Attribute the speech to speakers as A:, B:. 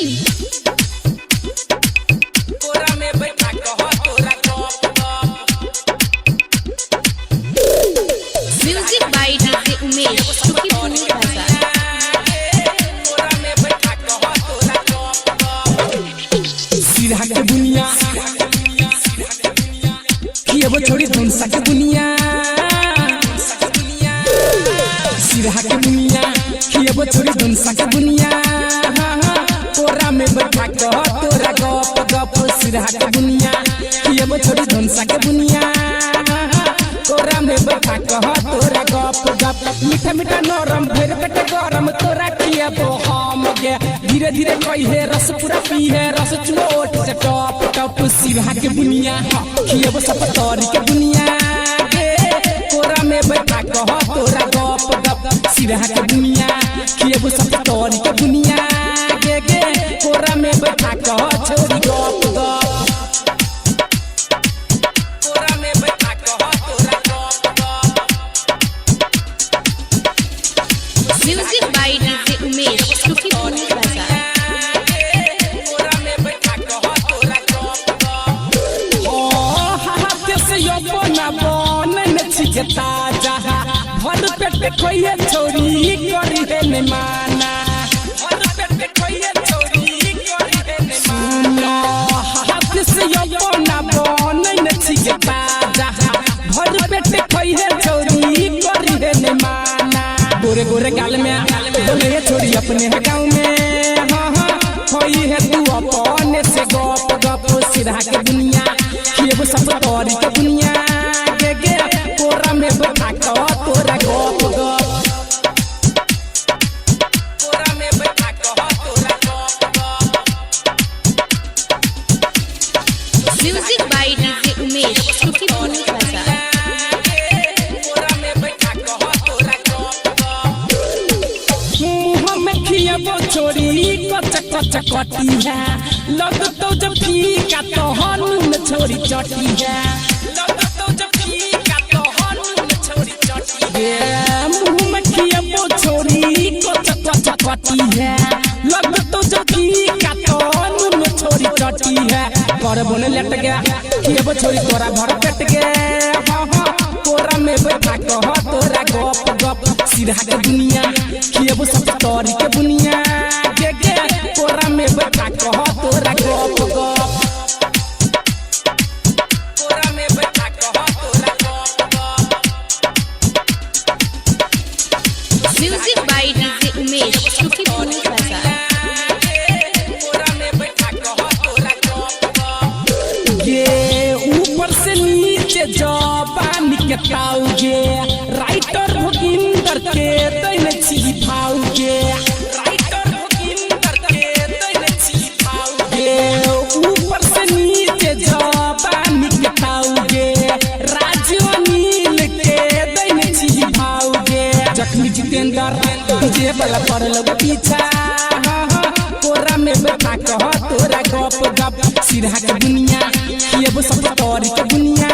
A: Music by DJ Umesh Sukhipur बाजार।
B: सिरहा के दुनिया खिएबो छोड़ी धुनसा के दुनिया। सिरहा के दुनिया खिएबो छोड़ी धुनसा के दुनिया। तोरा में बैठा कह तोरा गप गप। सिरहा के दुनिया खिएबो छोड़ी धुनसा के दुनिया। तोरा में बैठा कह तोरा गप गप। मीठा मीठा नरम फेर पेटे गरम तोरा खिएबो हम गे। धीरे धीरे कहिए रस पूरा पीहे रस चोट से टप टप। सिरहा के दुनिया खिएबो सब तोरी के दुनिया गे। तोरा में बैठा कह तोरा गप गप। सिरहा के दुनिया खिएबो सब तोरी के दुनिया गे गे। तोरा में बैठा कह छोरी गप गप। तोरा में बैठा कह तोरा गप गप।
A: Music by DJ Umesh Sukhipur बाजार।
B: भर पेट खोइए छोरी करी है ने माना। भर पेट खोइए छोरी करी है ने माना। हाथ से अपना बन न छिगता जहां। भर पेट खोइए छोरी करी है ने माना। गोरे गोरे गाल में बोले छोरी अपने है गाँव में। हाँ हाँ खोई है तू अपने से गप गप। सिरहा के दुनिया खिएबो सब तोरी के दुनिया गे गे। तोरा में बैठा कह तोरा गप गप। तोरा में बैठा कह तोरा गप गप।
A: Music by DJ Umesh Sukhipur बाजार।
B: तोरा में बैठा कह तोरा गप गप। मुँह में खिएबो छोरी कच कच कटी है। लगतो जब फीका तो हनून छोरी चटी है। लगतो जब फीका तो हनून छोरी चटी है। मुँह में खिएबो छोरी कच कच कटी है। लगतो जब फीका तो हनून छोरी चटी है। कर बोने लट गया खिएबो छोरी तोरा भर पेट गया। हाँ हाँ तोरा में बैठा कह तोरा गप गप। सिरहा के दुनिया खिएबो सब तोरी के दुनिया गे गे। तोरा में बैठा कह तोरा गप गप। तोरा में बैठा कह तोरा गप गप।
A: Music by DJ Umesh Sukhipur बाजार।
B: तोरा में बैठा कह तोरा गप गप। ये ऊपर से नीचे जबान के ताऊ गे। राइटर भगिंदर के दैन छी भाऊ गे। राइटर भगिंदर के दैन छी भाऊ गे। ऊपर से नीचे जबान के ताऊ गे। राजनील के दैन छी भाऊ गे। जखनी जितेंद्र जे बला पर लोग पीछा। तोरा में बैठा कह तोरा गप गप। सिरहा के दुनिया खिएबो सब तोरी के दुनिया